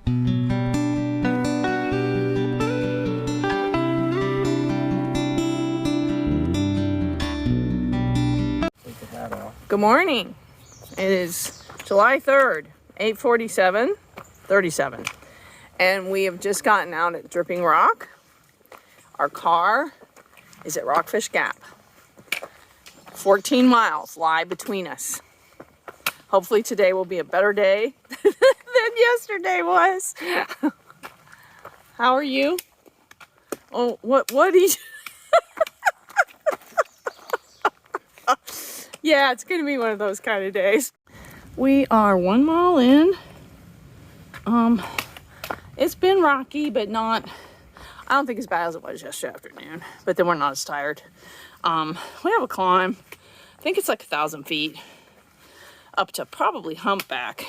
Good morning. It is July 3rd, 8:47:37, and we have just gotten out at Dripping Rock. Our car is at Rockfish Gap. 14 miles lie between us. Hopefully today will be a better day than yesterday was. How are you? Oh, what are you? Yeah, it's gonna be one of those kind of days. We are 1 mile in. It's been rocky, but not, I don't think as bad as it was yesterday afternoon, but then we're not as tired. We have a climb. I think it's like 1,000 feet up to probably Humpback.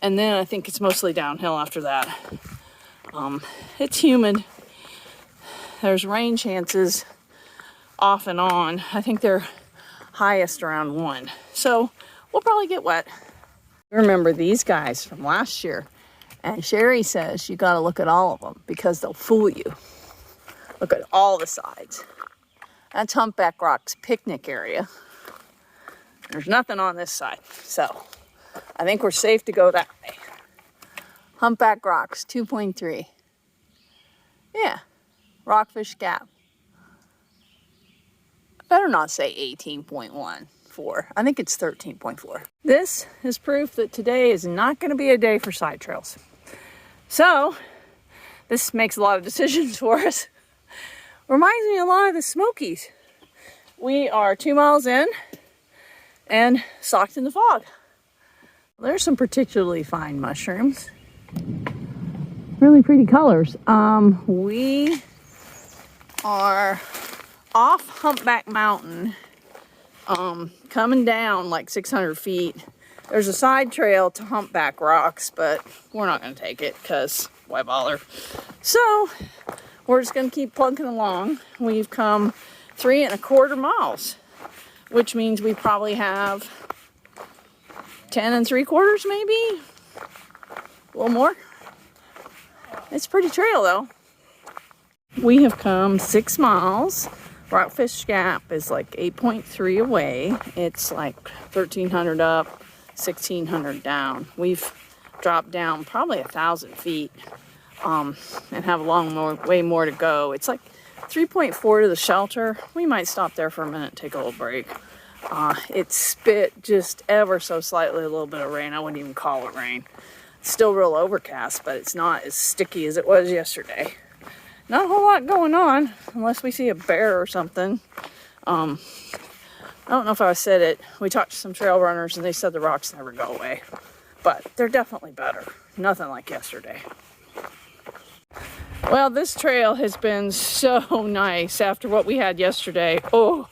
And then I think it's mostly downhill after that. It's humid. There's rain chances off and on. I think they're highest around 1. So we'll probably get wet. Remember these guys from last year. And Sherry says you got to look at all of them because they'll fool you. Look at all the sides. That's Humpback Rock's picnic area. There's nothing on this side. So I think we're safe to go that way. Humpback Rocks 2.3. Yeah. Rockfish Gap. Better not say 18.14. I think it's 13.4. This is proof that today is not going to be a day for side trails. So this makes a lot of decisions for us. Reminds me a lot of the Smokies. We are 2 miles in and socked in the fog. There's some particularly fine mushrooms. Really pretty colors. We are off Humpback Mountain, coming down like 600 feet. There's a side trail to Humpback Rocks, but we're not going to take it because why bother? So we're just going to keep plunking along. We've come 3¼ miles, which means we probably have 10 3/4 maybe, a little more. It's a pretty trail though. We have come 6 miles. Rockfish Gap is like 8.3 away. It's like 1,300 up, 1,600 down. We've dropped down probably 1,000 feet and have way more to go. It's like 3.4 to the shelter. We might stop there for a minute and take a little break. It spit just ever so slightly a little bit of rain. I wouldn't even call it rain. It's still real overcast, but it's not as sticky as it was yesterday. Not a whole lot going on, unless we see a bear or something. I don't know if I said it. We talked to some trail runners and they said the rocks never go away. But they're definitely better. Nothing like yesterday. Well, this trail has been so nice after what we had yesterday. Oh,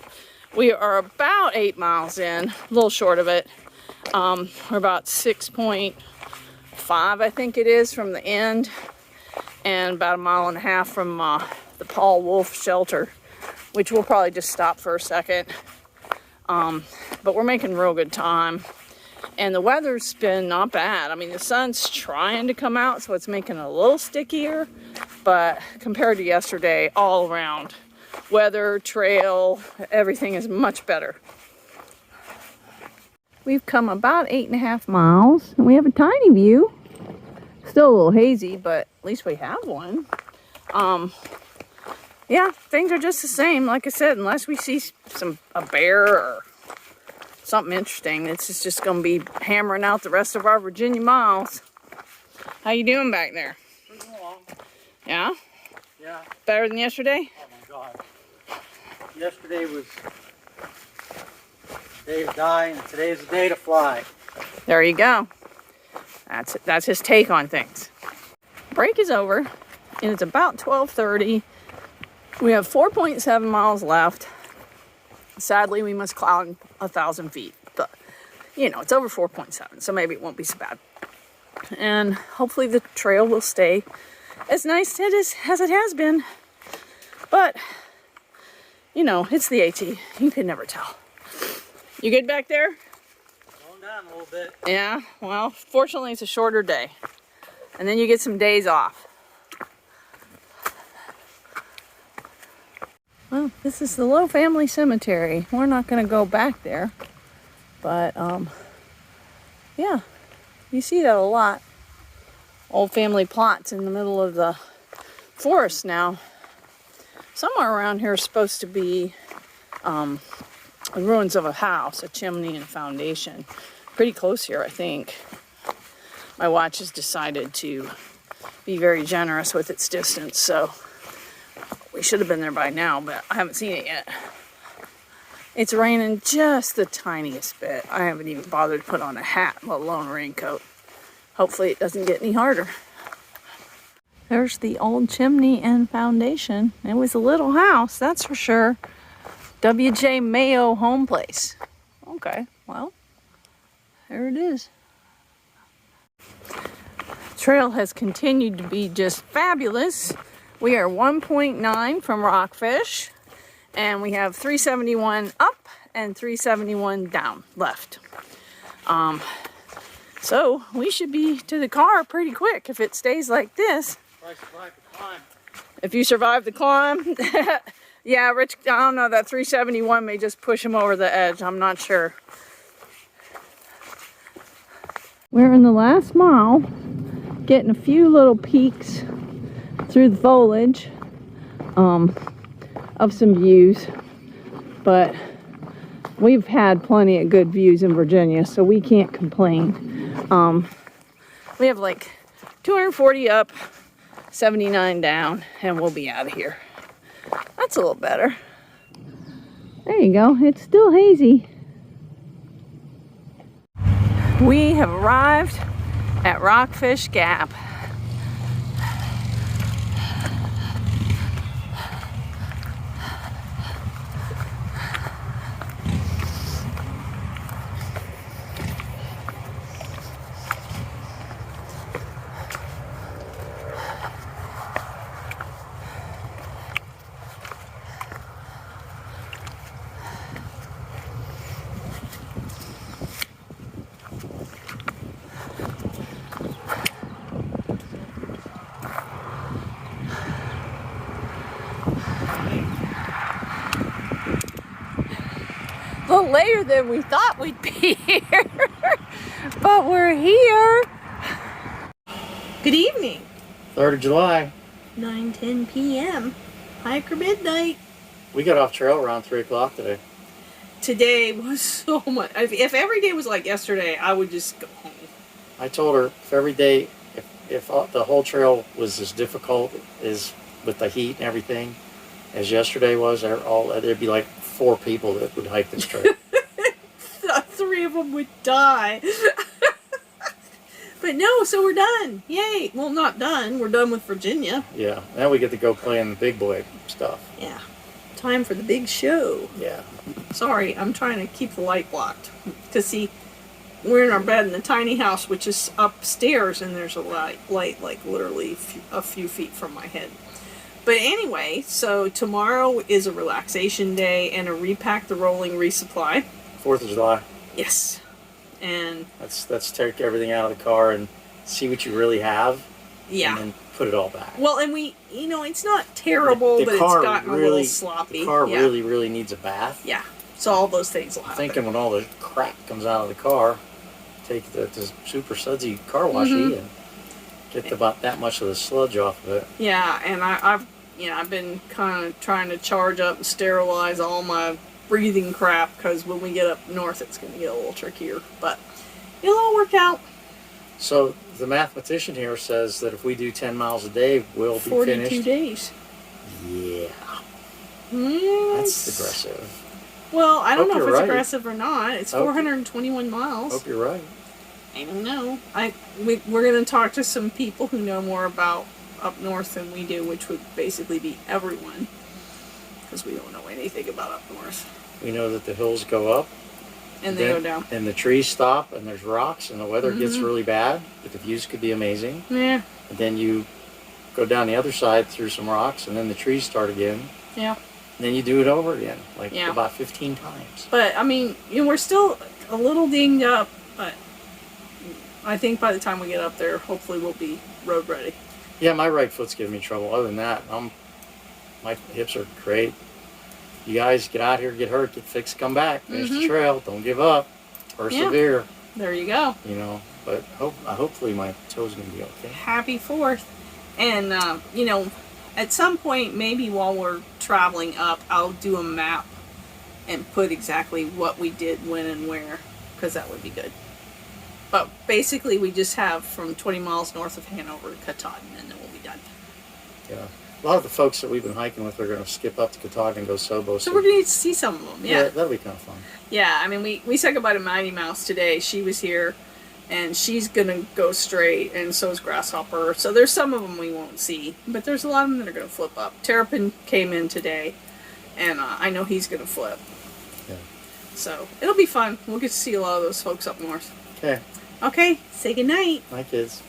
we are about 8 miles in, a little short of it. We're about 6.5, I think it is, from the end. And about 1.5 miles from the Paul Wolf shelter, which we'll probably just stop for a second. But we're making real good time. And the weather's been not bad. I mean, the sun's trying to come out, so it's making it a little stickier. But compared to yesterday, all around, weather, trail, everything is much better. We've come about 8.5 miles, and we have a tiny view. Still a little hazy, but at least we have one. Yeah, things are just the same. Like I said, unless we see a bear or something interesting, it's just going to be hammering out the rest of our Virginia miles. How you doing back there? Moving along. Yeah? Yeah. Better than yesterday? Oh my God. Yesterday was the day to die, and today is the day to fly. There you go. That's his take on things. Break is over, and it's about 12:30. We have 4.7 miles left. Sadly, we must climb 1,000 feet, but you know, it's over 4.7, so maybe it won't be so bad. And hopefully the trail will stay as nice as it has been. But you know, it's the AT. You can never tell. You good back there? Going down a little bit. Yeah, well, fortunately it's a shorter day. And then you get some days off. Well, this is the Lowe family cemetery. We're not going to go back there. But, yeah, you see that a lot. Old family plots in the middle of the forest now. Somewhere around here is supposed to be the ruins of a house, a chimney and a foundation. Pretty close here, I think. My watch has decided to be very generous with its distance, so we should have been there by now, but I haven't seen it yet. It's raining just the tiniest bit. I haven't even bothered to put on a hat, let alone a raincoat. Hopefully it doesn't get any harder. There's the old chimney and foundation. It was a little house, that's for sure. W.J. Mayo home place. Okay, well, there it is. Trail has continued to be just fabulous. We are 1.9 from Rockfish, and we have 371 up and 371 down left. So we should be to the car pretty quick if it stays like this. If I survive the climb. If you survive the climb, yeah, Rich, I don't know, that 371 may just push him over the edge. I'm not sure. We're in the last mile, getting a few little peeks through the foliage of some views, but we've had plenty of good views in Virginia, so we can't complain. We have like 240 up, 79 down, and we'll be out of here. That's a little better. There you go. It's still hazy. We have arrived at Rockfish Gap. A little later than we thought we'd be here, but we're here. Good evening. 3rd of July. 9:10 p.m. Hiker midnight. We got off trail around 3 o'clock today. Today was so much. If every day was like yesterday, I would just go home. I told her if every day, if the whole trail was as difficult as with the heat and everything as yesterday was, there'd be like 4 people that would hike this trail. 3 of them would die. But no, so we're done. Yay. Well, not done. We're done with Virginia. Yeah. Now we get to go play in the big boy stuff. Yeah. Time for the big show. Yeah. Sorry, I'm trying to keep the light blocked. Because, see, we're in our bed in the tiny house, which is upstairs, and there's a light like literally a few feet from my head. But anyway, so tomorrow is a relaxation day and a repack the rolling resupply. 4th of July. Yes. And Let's take everything out of the car and see what you really have. yeah. And then put it all back. Well, and we, it's not terrible, but it's gotten a little sloppy. The car really needs a bath. Yeah. So all those things will happen. Thinking when all the crap comes out of the car, take the super sudsy car washy and get about that much of the sludge off of it. Yeah, and I've been kind of trying to charge up and sterilize all my breathing crap, because when we get up north it's going to get a little trickier, but it'll all work out. So the mathematician here says that if we do 10 miles a day, we'll be 42 finished. days. Yeah. That's aggressive. Well, I don't know if it's right. aggressive or not. It's 421 miles. Hope you're right. I don't know. We're going to talk to some people who know more about up north than we do, which would basically be everyone, because we don't know anything about up north. We know that the hills go up. And they go down. And the trees stop, and there's rocks, and the weather gets really bad, but the views could be amazing. Yeah. And then you go down the other side through some rocks, and then the trees start again. Yeah. And then you do it over again, about 15 times. But, I mean, we're still a little dinged up, but I think by the time we get up there, hopefully we'll be road ready. Yeah, my right foot's giving me trouble. Other than that, my hips are great. You guys get out here, get hurt, get fixed, come back, finish the trail. Don't give up. Persevere. Yeah. There you go. You know, but hopefully my toes gonna be okay. Happy 4th. And, you know, at some point, maybe while we're traveling up, I'll do a map and put exactly what we did, when, and where, because that would be good. But basically, we just have from 20 miles north of Hanover to Katahdin, and then we'll be done. Yeah. A lot of the folks that we've been hiking with are going to skip up to Katahdin and go Sobo. So we're going to see some of them, yeah. That'll be kind of fun. Yeah, I mean, we said goodbye to Mighty Mouse today. She was here, and she's going to go straight, and so is Grasshopper. So there's some of them we won't see, but there's a lot of them that are going to flip up. Terrapin came in today, and I know he's going to flip. Yeah. So it'll be fun. We'll get to see a lot of those folks up north. Okay. Okay, say goodnight. Bye, kids.